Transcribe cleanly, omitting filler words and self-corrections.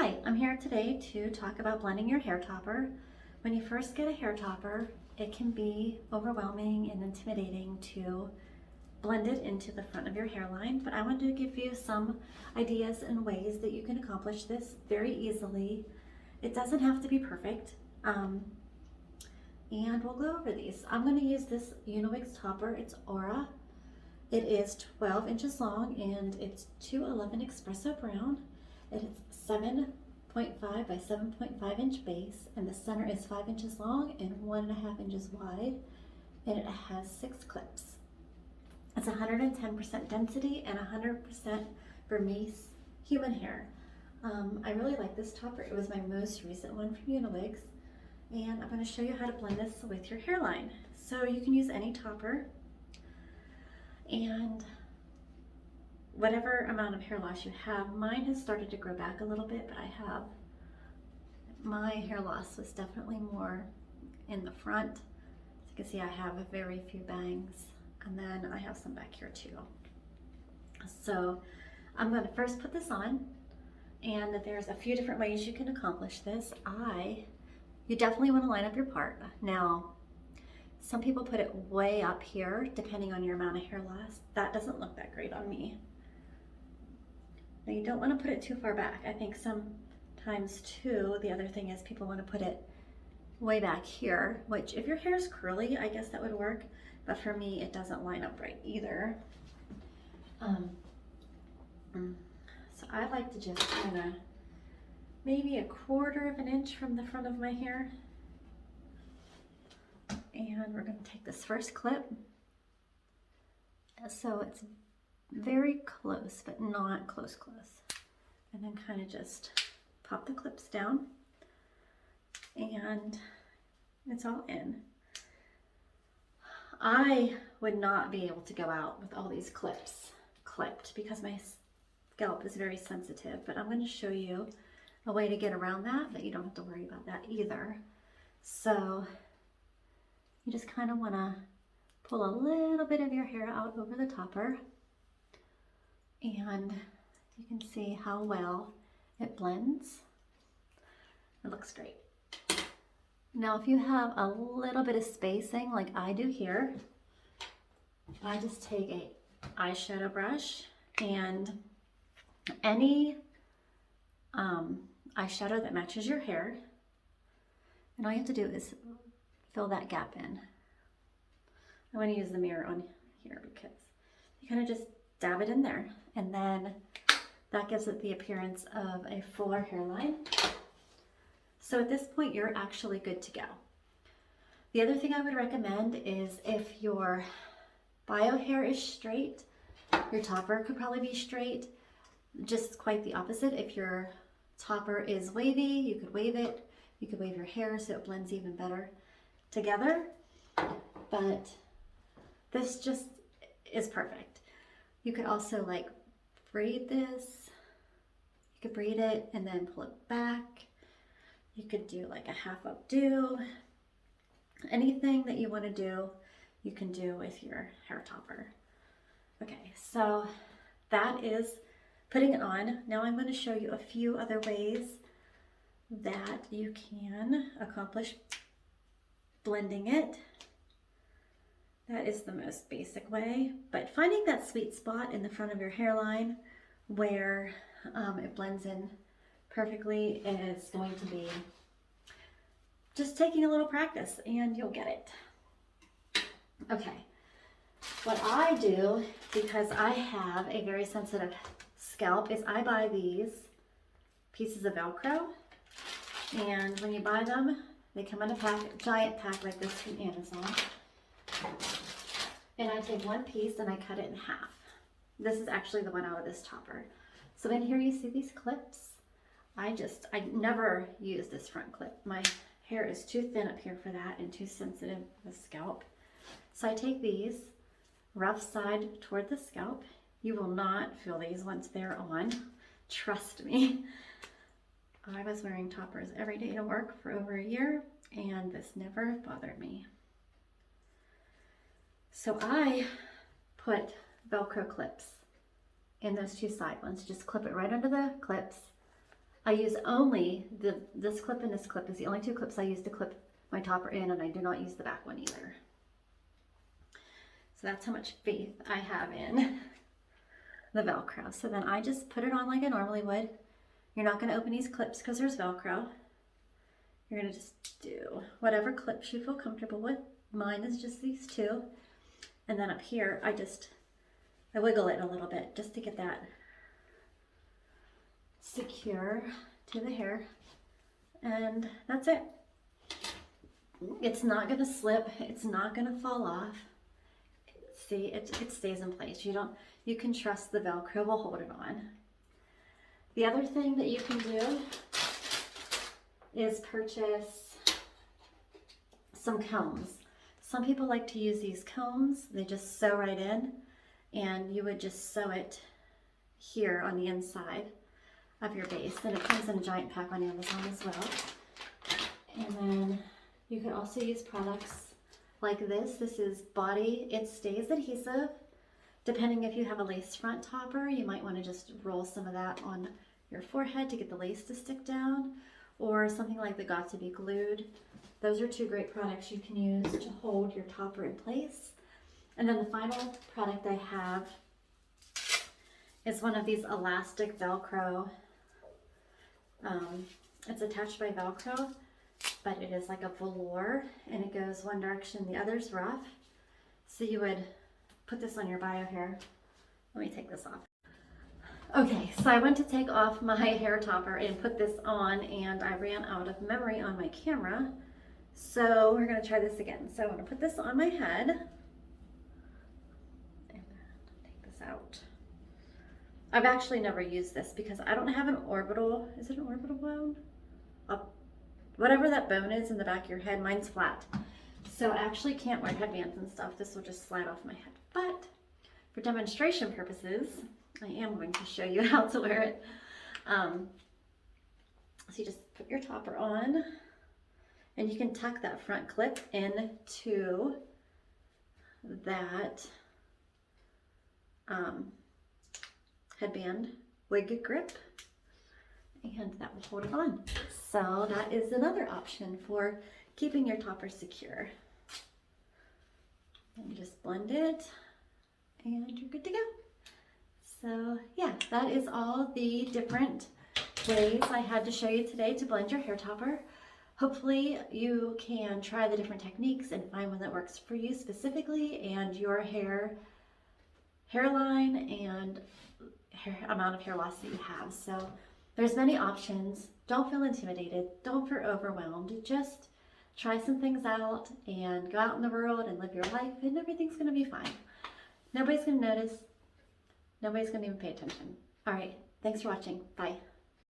Hi, I'm here today to talk about blending your hair topper. When you first get a hair topper, it can be overwhelming and intimidating to blend it into the front of your hairline, but I want to give you some ideas and ways that you can accomplish this very easily. It doesn't have to be perfect, and we'll go over these. I'm going to use this Uniwigs topper. It's Aura. It is 12 inches long and it's 211 Espresso brown. It is 7.5 by 7.5 inch base, and the center is 5 inches long and 1.5 inches wide, and it has 6 clips. It's 110% density and 100% Burmese human hair. I really like this topper. It was my most recent one from Uniwigs, and I'm going to show you how to blend this with your hairline. So you can use any topper, and whatever amount of hair loss you have. Mine has started to grow back a little bit, but my hair loss was definitely more in the front. As you can see, I have very few bangs, and then I have some back here too. So I'm going to first put this on, and there's a few different ways you can accomplish this. You definitely want to line up your part. Now, some people put it way up here, depending on your amount of hair loss. That doesn't look that great on me. Now, you don't want to put it too far back. I think sometimes too, the other thing is people want to put it way back here, which if your hair is curly, I guess that would work. But for me, it doesn't line up right either. So I like to just kind of maybe 1/4 of an inch from the front of my hair. And we're going to take this first clip. So it's very close, but not close. And then kind of just pop the clips down, and it's all in. I would not be able to go out with all these clips clipped because my scalp is very sensitive, but I'm going to show you a way to get around that you don't have to worry about that either. So you just kind of want to pull a little bit of your hair out over the topper, and you can see how well it blends. It looks great. Now, if you have a little bit of spacing like I do here, I just take a eyeshadow brush and any eyeshadow that matches your hair, and all you have to do is fill that gap in. I'm going to use the mirror on here because you kind of just dab it in there, and then that gives it the appearance of a fuller hairline. So at this point, you're actually good to go. The other thing I would recommend is if your bio hair is straight, your topper could probably be straight. Just quite the opposite. If your topper is wavy, you could wave it. You could wave your hair so it blends even better together. But this just is perfect. You could also like braid this. You could braid it and then pull it back. You could do like a half updo. Anything that you want to do, you can do with your hair topper. Okay, so that is putting it on. Now I'm going to show you a few other ways that you can accomplish blending it. That is the most basic way, but finding that sweet spot in the front of your hairline where it blends in perfectly is going to be just taking a little practice, and you'll get it. Okay, what I do, because I have a very sensitive scalp, is I buy these pieces of Velcro, and when you buy them, they come in a giant pack like this from Amazon. And I take one piece and I cut it in half. This is actually the one out of this topper. So in here you see these clips. I never use this front clip. My hair is too thin up here for that and too sensitive to the scalp. So I take these rough side toward the scalp. You will not feel these once they're on. Trust me. I was wearing toppers every day to work for over a year, and this never bothered me. So I put Velcro clips in those two side ones. Just clip it right under the clips. I use only this clip and this clip is the only two clips I use to clip my topper in, and I do not use the back one either. So that's how much faith I have in the Velcro. So then I just put it on like I normally would. You're not going to open these clips because there's Velcro. You're going to just do whatever clips you feel comfortable with. Mine is just these two. And then up here, I wiggle it a little bit just to get that secure to the hair. And that's it. It's not going to slip. It's not going to fall off. See, it stays in place. You can trust the Velcro will hold it on. The other thing that you can do is purchase some combs. Some people like to use these combs. They just sew right in, and you would just sew it here on the inside of your base. And it comes in a giant pack on Amazon as well. And then you could also use products like this. This is Body. It stays adhesive. Depending if you have a lace front topper, you might want to just roll some of that on your forehead to get the lace to stick down, or something like the Got to Be Glued. Those are two great products you can use to hold your topper in place. And then the final product I have is one of these elastic Velcro. It's attached by Velcro, but it is like a velour, and it goes one direction, the other's rough. So you would put this on your bio hair. Let me take this off. Okay, so I went to take off my hair topper and put this on, and I ran out of memory on my camera. So we're gonna try this again. So I'm gonna put this on my head and then take this out. I've actually never used this because I don't have an orbital, is it an orbital bone? Whatever that bone is in the back of your head, mine's flat. So I actually can't wear headbands and stuff. This will just slide off my head. But for demonstration purposes, I am going to show you how to wear it. So you just put your topper on, and you can tuck that front clip into that headband wig grip, and that will hold it on. So that is another option for keeping your topper secure. And you just blend it, and you're good to go. So yeah, that is all the different ways I had to show you today to blend your hair topper. Hopefully you can try the different techniques and find one that works for you specifically and your hairline and amount of hair loss that you have. So there's many options. Don't feel intimidated. Don't feel overwhelmed. Just try some things out and go out in the world and live your life, and everything's going to be fine. Nobody's going to notice. Nobody's going to even pay attention. All right. Thanks for watching. Bye.